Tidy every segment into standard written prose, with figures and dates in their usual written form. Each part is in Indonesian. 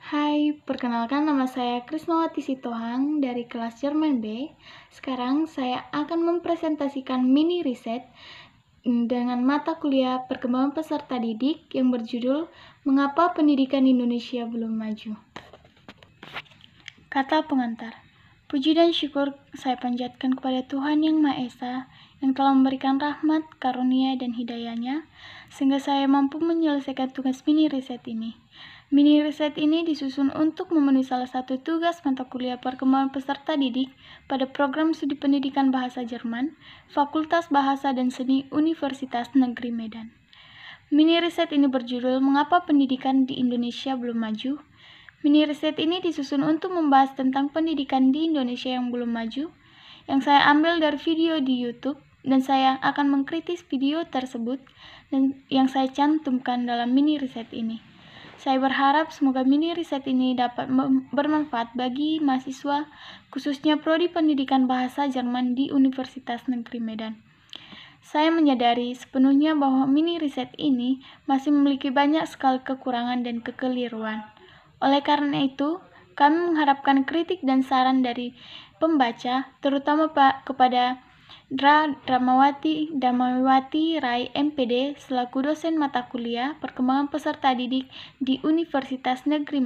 Hai, perkenalkan nama saya Krisnawati Sitohang dari kelas Jerman B. Sekarang saya akan mempresentasikan mini riset dengan mata kuliah perkembangan peserta didik yang berjudul Mengapa Pendidikan Indonesia Belum Maju. Kata pengantar. Puji dan syukur saya panjatkan kepada Tuhan Yang Maha Esa yang telah memberikan rahmat, karunia, dan hidayahnya sehingga saya mampu menyelesaikan tugas mini riset ini. Mini riset ini disusun untuk memenuhi salah satu tugas mata kuliah perkembangan peserta didik pada program studi pendidikan bahasa Jerman, Fakultas Bahasa dan Seni Universitas Negeri Medan. Mini riset ini berjudul Mengapa Pendidikan di Indonesia Belum Maju. Mini riset ini disusun untuk membahas tentang pendidikan di Indonesia yang belum maju, yang saya ambil dari video di YouTube, dan saya akan mengkritis video tersebut dan yang saya cantumkan dalam mini riset ini. Saya berharap semoga mini riset ini dapat bermanfaat bagi mahasiswa, khususnya Prodi Pendidikan Bahasa Jerman di Universitas Negeri Medan. Saya menyadari sepenuhnya bahwa mini riset ini masih memiliki banyak sekali kekurangan dan kekeliruan. Oleh karena itu, kami mengharapkan kritik dan saran dari pembaca, terutama kepada Dramawati Rai MPD selaku dosen mata kuliah perkembangan peserta didik di Universitas Negeri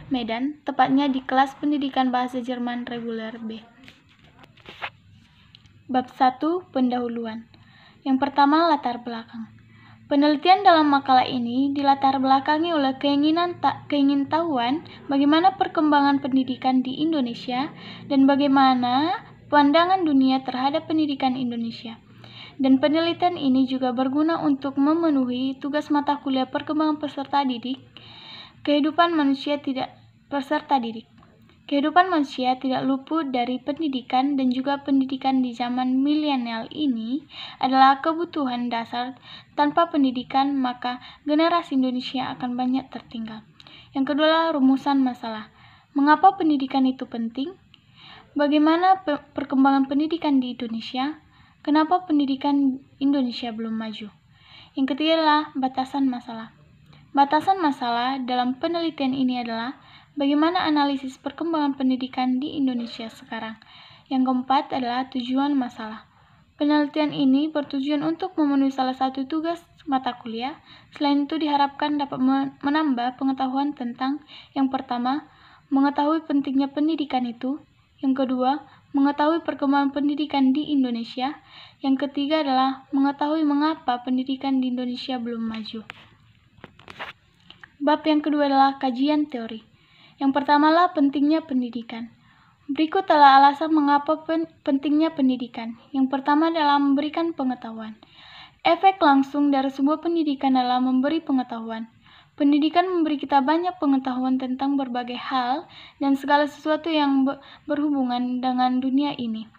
Medan, tepatnya di kelas pendidikan bahasa Jerman reguler B. Bab 1. Pendahuluan. Yang pertama, latar belakang. Penelitian dalam makalah ini dilatar belakangi oleh keingintahuan bagaimana perkembangan pendidikan di Indonesia dan bagaimana pandangan dunia terhadap pendidikan Indonesia. Dan penelitian ini juga berguna untuk memenuhi tugas mata kuliah perkembangan peserta didik, kehidupan manusia tidak luput dari pendidikan, dan juga pendidikan di zaman milenial ini adalah kebutuhan dasar. Tanpa pendidikan, maka generasi Indonesia akan banyak tertinggal. Yang kedua adalah rumusan masalah. Mengapa pendidikan itu penting? Bagaimana perkembangan pendidikan di Indonesia? Kenapa pendidikan Indonesia belum maju? Yang ketiga adalah batasan masalah. Batasan masalah dalam penelitian ini adalah bagaimana analisis perkembangan pendidikan di Indonesia sekarang. Yang keempat adalah tujuan masalah. Penelitian ini bertujuan untuk memenuhi salah satu tugas mata kuliah. Selain itu diharapkan dapat menambah pengetahuan tentang yang pertama, mengetahui pentingnya pendidikan itu. Yang kedua, mengetahui perkembangan pendidikan di Indonesia. Yang ketiga adalah mengetahui mengapa pendidikan di Indonesia belum maju. Bab yang kedua adalah kajian teori. Yang pertama adalah pentingnya pendidikan. Berikut adalah alasan mengapa pentingnya pendidikan. Yang pertama adalah memberikan pengetahuan. Efek langsung dari sebuah pendidikan adalah memberi pengetahuan. Pendidikan memberi kita banyak pengetahuan tentang berbagai hal dan segala sesuatu yang berhubungan dengan dunia ini.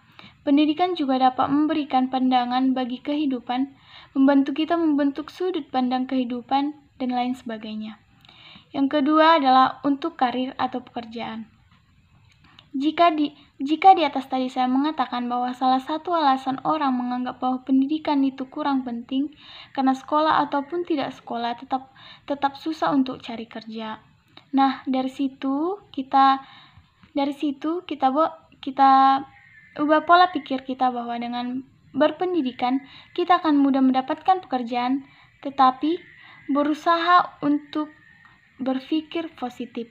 Pendidikan juga dapat memberikan pandangan bagi kehidupan, membantu kita membentuk sudut pandang kehidupan, dan lain sebagainya. Yang kedua adalah untuk karir atau pekerjaan. Jika di atas tadi saya mengatakan bahwa salah satu alasan orang menganggap bahwa pendidikan itu kurang penting karena sekolah ataupun tidak sekolah tetap susah untuk cari kerja. Nah, dari situ kita ubah pola pikir kita bahwa dengan berpendidikan kita akan mudah mendapatkan pekerjaan, tetapi berusaha untuk berpikir positif.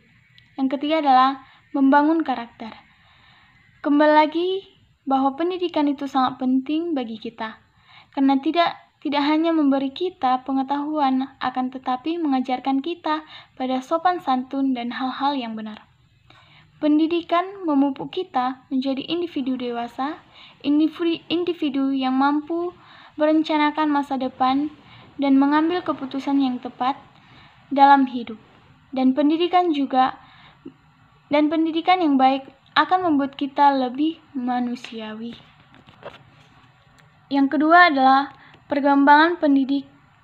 Yang ketiga adalah membangun karakter. Kembali lagi bahwa pendidikan itu sangat penting bagi kita, karena tidak hanya memberi kita pengetahuan, akan tetapi mengajarkan kita pada sopan santun dan hal-hal yang benar. Pendidikan memupuk kita menjadi individu dewasa, individu yang mampu merencanakan masa depan dan mengambil keputusan yang tepat dalam hidup. Dan pendidikan yang baik akan membuat kita lebih manusiawi. Yang kedua adalah perkembangan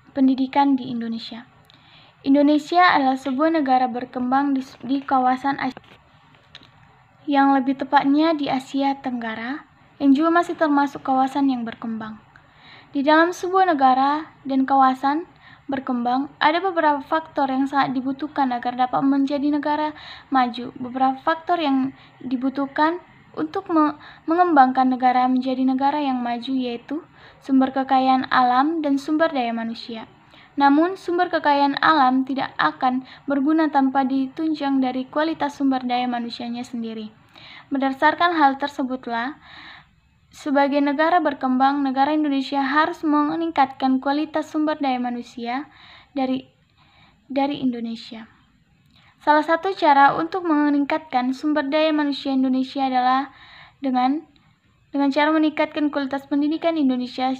pendidikan di Indonesia. Indonesia adalah sebuah negara berkembang di kawasan Asia, yang lebih tepatnya di Asia Tenggara, yang juga masih termasuk kawasan yang berkembang. Di dalam sebuah negara dan kawasan, berkembang, ada beberapa faktor yang sangat dibutuhkan agar dapat menjadi negara maju. Beberapa faktor yang dibutuhkan untuk mengembangkan negara menjadi negara yang maju yaitu sumber kekayaan alam dan sumber daya manusia. Namun, sumber kekayaan alam tidak akan berguna tanpa ditunjang dari kualitas sumber daya manusianya sendiri. Berdasarkan hal tersebutlah, sebagai negara berkembang, negara Indonesia harus meningkatkan kualitas sumber daya manusia dari Indonesia. Salah satu cara untuk meningkatkan sumber daya manusia Indonesia adalah dengan cara meningkatkan kualitas pendidikan Indonesia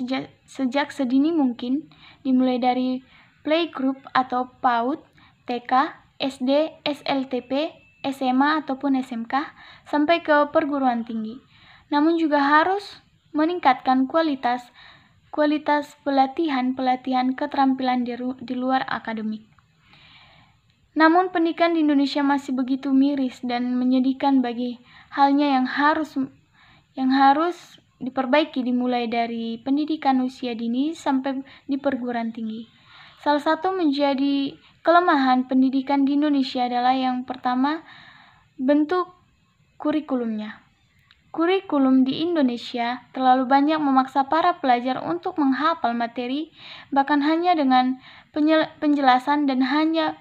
sejak sedini mungkin, dimulai dari playgroup atau PAUD, TK, SD, SLTP, SMA ataupun SMK, sampai ke perguruan tinggi. Namun juga harus meningkatkan kualitas pelatihan keterampilan di luar akademik. Namun pendidikan di Indonesia masih begitu miris dan menyedihkan bagi halnya yang harus diperbaiki dimulai dari pendidikan usia dini sampai di perguruan tinggi. Salah satu menjadi kelemahan pendidikan di Indonesia adalah yang pertama, bentuk kurikulumnya. Kurikulum di Indonesia terlalu banyak memaksa para pelajar untuk menghafal materi, bahkan hanya dengan penjelasan dan hanya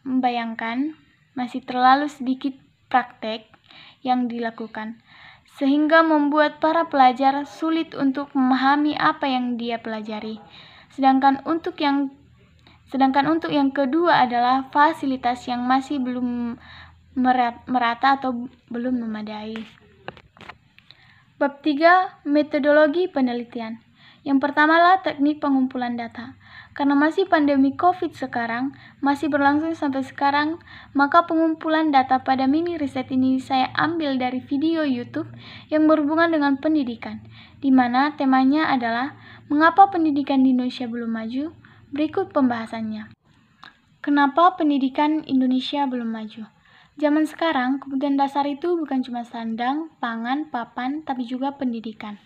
membayangkan, masih terlalu sedikit praktek yang dilakukan, sehingga membuat para pelajar sulit untuk memahami apa yang dia pelajari. Sedangkan untuk yang kedua adalah fasilitas yang masih belum merata atau belum memadai. Bab 3, metodologi penelitian. Yang pertama adalah teknik pengumpulan data. Karena masih pandemi COVID sekarang, masih berlangsung sampai sekarang, maka pengumpulan data pada mini riset ini saya ambil dari video YouTube yang berhubungan dengan pendidikan, di mana temanya adalah mengapa pendidikan di Indonesia belum maju. Berikut pembahasannya. Kenapa pendidikan Indonesia belum maju? Zaman sekarang, kebutuhan dasar itu bukan cuma sandang, pangan, papan, tapi juga pendidikan.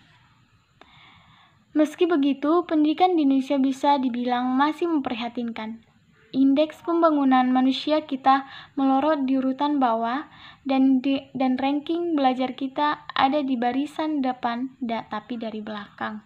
Meski begitu, pendidikan di Indonesia bisa dibilang masih memprihatinkan. Indeks pembangunan manusia kita melorot di urutan bawah dan ranking belajar kita ada di barisan depan, tapi dari belakang.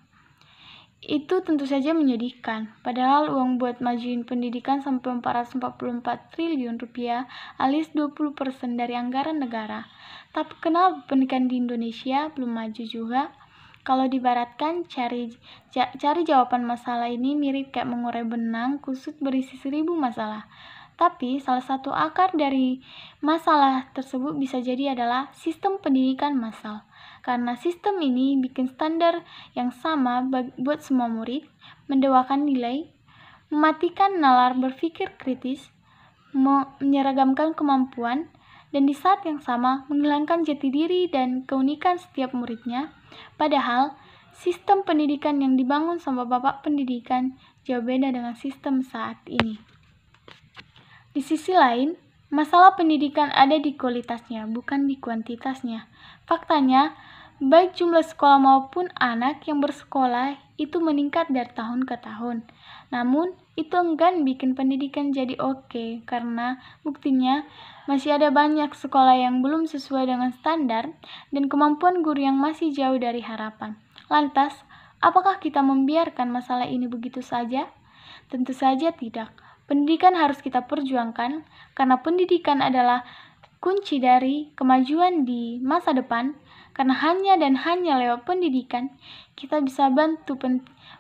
Itu tentu saja menyedihkan, padahal uang buat majuin pendidikan sampai 444 triliun rupiah alias 20% dari anggaran negara. Tapi kenapa pendidikan di Indonesia belum maju juga? Kalau dibaratkan, cari jawaban masalah ini mirip kayak mengurai benang kusut berisi 1000 masalah. Tapi salah satu akar dari masalah tersebut bisa jadi adalah sistem pendidikan massal. Karena sistem ini bikin standar yang sama buat semua murid, mendewakan nilai, mematikan nalar berpikir kritis, menyeragamkan kemampuan, dan di saat yang sama menghilangkan jati diri dan keunikan setiap muridnya. Padahal, sistem pendidikan yang dibangun sama Bapak Pendidikan jauh beda dengan sistem saat ini. Di sisi lain, masalah pendidikan ada di kualitasnya, bukan di kuantitasnya. Faktanya, baik jumlah sekolah maupun anak yang bersekolah itu meningkat dari tahun ke tahun. Namun, itu enggan bikin pendidikan jadi oke, karena buktinya masih ada banyak sekolah yang belum sesuai dengan standar dan kemampuan guru yang masih jauh dari harapan. Lantas, apakah kita membiarkan masalah ini begitu saja? Tentu saja tidak. Pendidikan harus kita perjuangkan, karena pendidikan adalah kunci dari kemajuan di masa depan. Karena hanya dan hanya lewat pendidikan, kita bisa bantu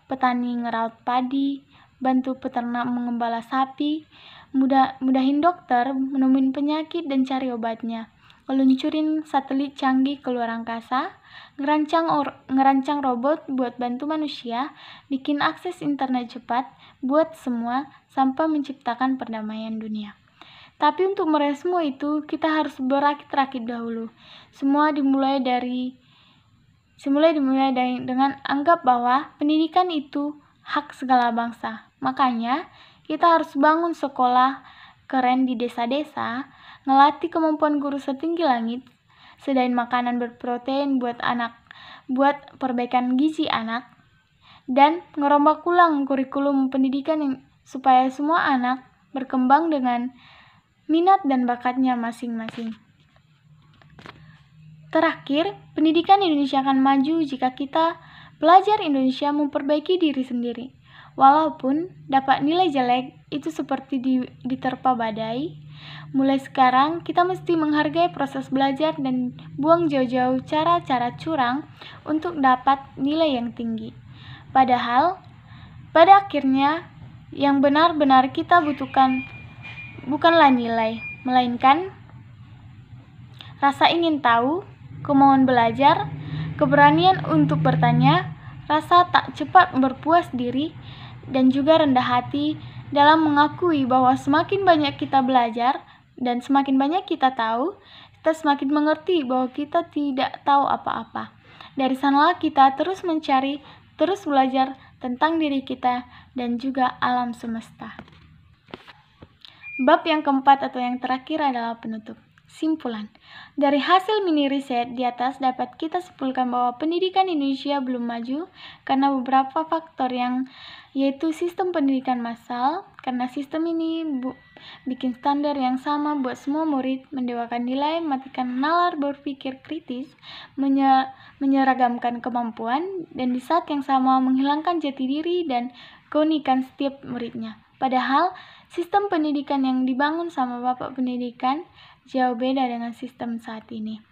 petani ngeraut padi, bantu peternak mengembala sapi, mudahin dokter menemuin penyakit dan cari obatnya, ngeluncurin satelit canggih ke luar angkasa, ngerancang robot buat bantu manusia, bikin akses internet cepat buat semua, sampai menciptakan perdamaian dunia. Tapi untuk meraih semua itu, kita harus berakit-rakit dahulu. Semula dimulai dengan anggap bahwa pendidikan itu hak segala bangsa. Makanya, kita harus bangun sekolah keren di desa-desa, ngelatih kemampuan guru setinggi langit, sediain makanan berprotein buat perbaikan gizi anak, dan merombak ulang kurikulum pendidikan supaya semua anak berkembang dengan minat dan bakatnya masing-masing. Terakhir, pendidikan Indonesia akan maju jika kita belajar Indonesia memperbaiki diri sendiri. Walaupun dapat nilai jelek itu seperti diterpa badai, mulai sekarang kita mesti menghargai proses belajar dan buang jauh-jauh cara-cara curang untuk dapat nilai yang tinggi. Padahal, pada akhirnya yang benar-benar kita butuhkan bukanlah nilai, melainkan rasa ingin tahu, kemauan belajar, keberanian untuk bertanya, rasa tak cepat berpuas diri, dan juga rendah hati dalam mengakui bahwa semakin banyak kita belajar dan semakin banyak kita tahu, kita semakin mengerti bahwa kita tidak tahu apa-apa. Dari sanalah kita terus mencari, terus belajar tentang diri kita dan juga alam semesta. Bab yang keempat atau yang terakhir adalah penutup. Simpulan. Dari hasil mini riset di atas dapat kita simpulkan bahwa pendidikan Indonesia belum maju karena beberapa faktor yaitu sistem pendidikan massal, karena sistem ini bikin standar yang sama buat semua murid, mendewakan nilai, matikan nalar berpikir kritis, menyeragamkan kemampuan, dan di saat yang sama menghilangkan jati diri dan keunikan setiap muridnya. Padahal sistem pendidikan yang dibangun sama Bapak Pendidikan jauh beda dengan sistem saat ini.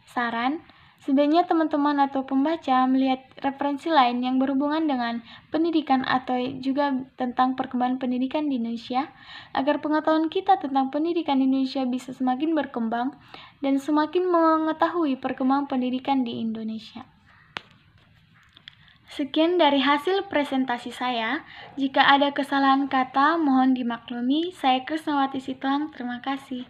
Saran, sebaiknya teman-teman atau pembaca melihat referensi lain yang berhubungan dengan pendidikan atau juga tentang perkembangan pendidikan di Indonesia, agar pengetahuan kita tentang pendidikan Indonesia bisa semakin berkembang dan semakin mengetahui perkembangan pendidikan di Indonesia. Sekian dari hasil presentasi saya. Jika ada kesalahan kata, mohon dimaklumi. Saya Krisnawati Sitohang, terima kasih.